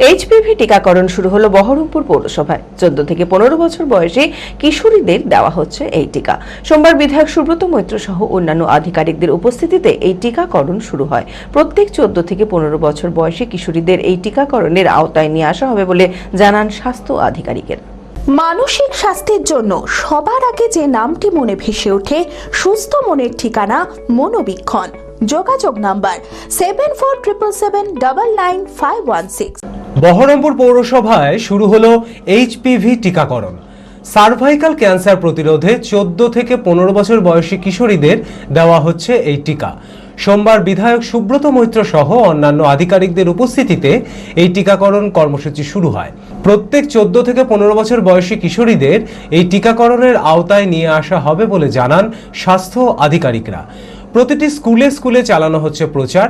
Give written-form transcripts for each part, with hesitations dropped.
HPV টিকাকরণ শুরু হলো বহরমপুর পৌরসভায়। 14 থেকে 15 বছর বয়সী কিশোরীদের দেওয়া হচ্ছে এই টিকা। সোমবার বিধায়ক সুব্রত মৈত্র সহ অন্যান্য আধিকারিকদের উপস্থিতিতে এই টিকাকরণ শুরু হয়। প্রত্যেক 14 থেকে 15 বছর বয়সী কিশোরীদের এই টিকাকরণের আওতায় নিয়ে আসা হবে বলে জানান স্বাস্থ্য আধিকারিকের। মানসিক স্বাস্থ্যের জন্য সবার আগে যে নামটি মনে ভেসে ওঠে, সুস্থ মনের ঠিকানা মনোবীক্ষণ। যোগাযোগ নাম্বার 7477799516। বহরমপুর পৌরসভায় শুরু হলো এইচপিভি টিকাকরণ। সার্ভাইকাল ক্যান্সার প্রতিরোধে 14 থেকে 15 বছর বয়সী কিশোরীদের দেওয়া হচ্ছে এই টিকা। সোমবার বিধায়ক সুব্রত মৈত্র সহ অন্যান্য আধিকারিকদের উপস্থিতিতে এই টিকাকরণ কর্মসূচি শুরু হয়। প্রত্যেক 14 থেকে 15 বছর বয়সী কিশোরীদের এই টিকাকরণের আওতায় নিয়ে আসা হবে বলে জানান স্বাস্থ্য আধিকারিকরা। প্রতিটি স্কুলে স্কুলে চালানো হচ্ছে প্রচার।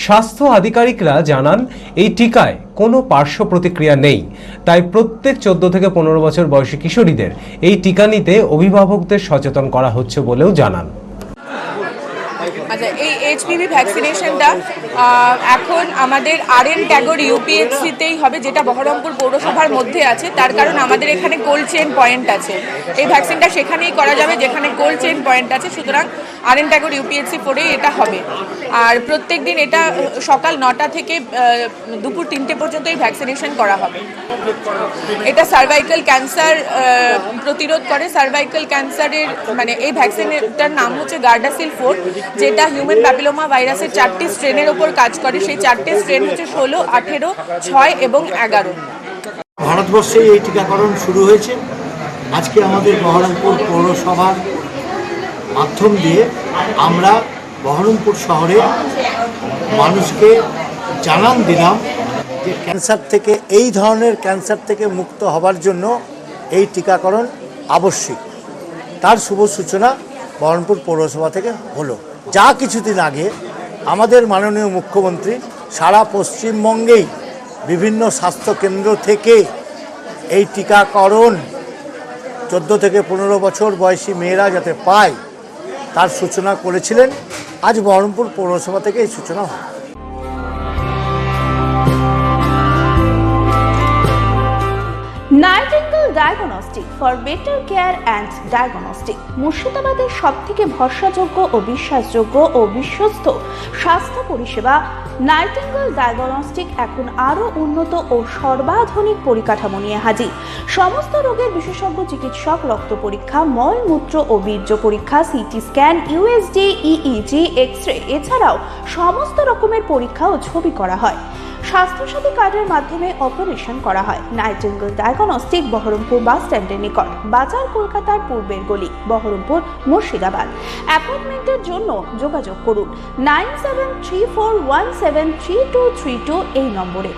স্বাস্থ্য আধিকারিকরা জানান এই টিকায় কোনো পার্শ্ব প্রতিক্রিয়া নেই, তাই প্রত্যেক 14 থেকে 15 বছর বয়সী কিশোরীদের এই টিকা নিতে অভিভাবকদের সচেতন করা হচ্ছে বলেও জানান। আচ্ছা, এই এইচপিভি ভ্যাকসিনেশনটা এখন আমাদের RN ট্যাগর ইউপিএসসিতেই হবে, যেটা বহরমপুর পৌরসভার মধ্যে আছে। তার কারণ আমাদের এখানে কোল্ড চেইন পয়েন্ট আছে। এই ভ্যাকসিনটা সেখানেই করা যাবে যেখানে কোল্ড চেইন পয়েন্ট আছে, সুতরাং RN ট্যাগর ইউপিএসসি পরেই এটা হবে। আর প্রত্যেক দিন এটা সকাল 9টা থেকে দুপুর 3টে পর্যন্ত এই ভ্যাকসিনেশন করা হবে। এটা সার্ভাইকাল ক্যান্সার প্রতিরোধ করে। সার্ভাইকাল ক্যান্সারের মানে এই ভ্যাকসিনটার নাম হচ্ছে গার্ডাসিল 4, যেটা হিউম্যান প্যাপিলোমা ভাইরাসের 4টি স্ট্রেনের ওপর কাজ করে। সেই 4টে স্ট্রেন হচ্ছে 16, 18, 6 এবং 11। ভারতবর্ষে এই টিকাকরণ শুরু হয়েছে। আজকে আমাদের বহরমপুর পৌরসভার মাধ্যম দিয়ে আমরা বহরমপুর শহরে মানুষকে জানান দিলাম যে ক্যান্সার থেকে, এই ধরনের ক্যান্সার থেকে মুক্ত হবার জন্য এই টিকাকরণ আবশ্যিক। তার শুভ সূচনা বহরমপুর পৌরসভা থেকে হলো। যা কিছুদিন আগে আমাদের মাননীয় মুখ্যমন্ত্রী সারা পশ্চিমবঙ্গেই বিভিন্ন স্বাস্থ্যকেন্দ্র থেকে এই টিকাকরণ 14 থেকে 15 বছর বয়সী মেয়েরা যাতে পায় তার সূচনা করেছিলেন। আজ বহরমপুর পৌরসভা থেকে এই সূচনা হয়। Nightingale diagnostic for better care and diagnostic মুর্শিদাবাদের সবথেকে ভরসাযোগ্য ও বিশ্বাসযোগ্য ও বিশ্বস্ত স্বাস্থ্য পরিষেবা নাইটিঙ্গেল ডায়াগনস্টিক এখন আরও উন্নত ও সর্বাধুনিক পরিকাঠামো নিয়ে হাজির। সমস্ত রোগের বিশেষজ্ঞ চিকিৎসক, রক্ত পরীক্ষা, মলমূত্র ও বীর্য পরীক্ষা, CT scan, USG, EEG, X-ray, এছাড়াও সমস্ত রকমের পরীক্ষা ও ছবি করা হয়। স্বাস্থ্যসাথী কার্ডের মাধ্যমে অপারেশন করা হয়। নাইটিঙ্গেল ডায়াগনস্টিক বহরমপুর বাস স্ট্যান্ডের নিকট, বাজার, কলকাতার পূর্বের গলি, বহরমপুর, মুর্শিদাবাদ। অ্যাপয়েন্টমেন্টের জন্য যোগাযোগ করুন 9734173232 এই নম্বরে।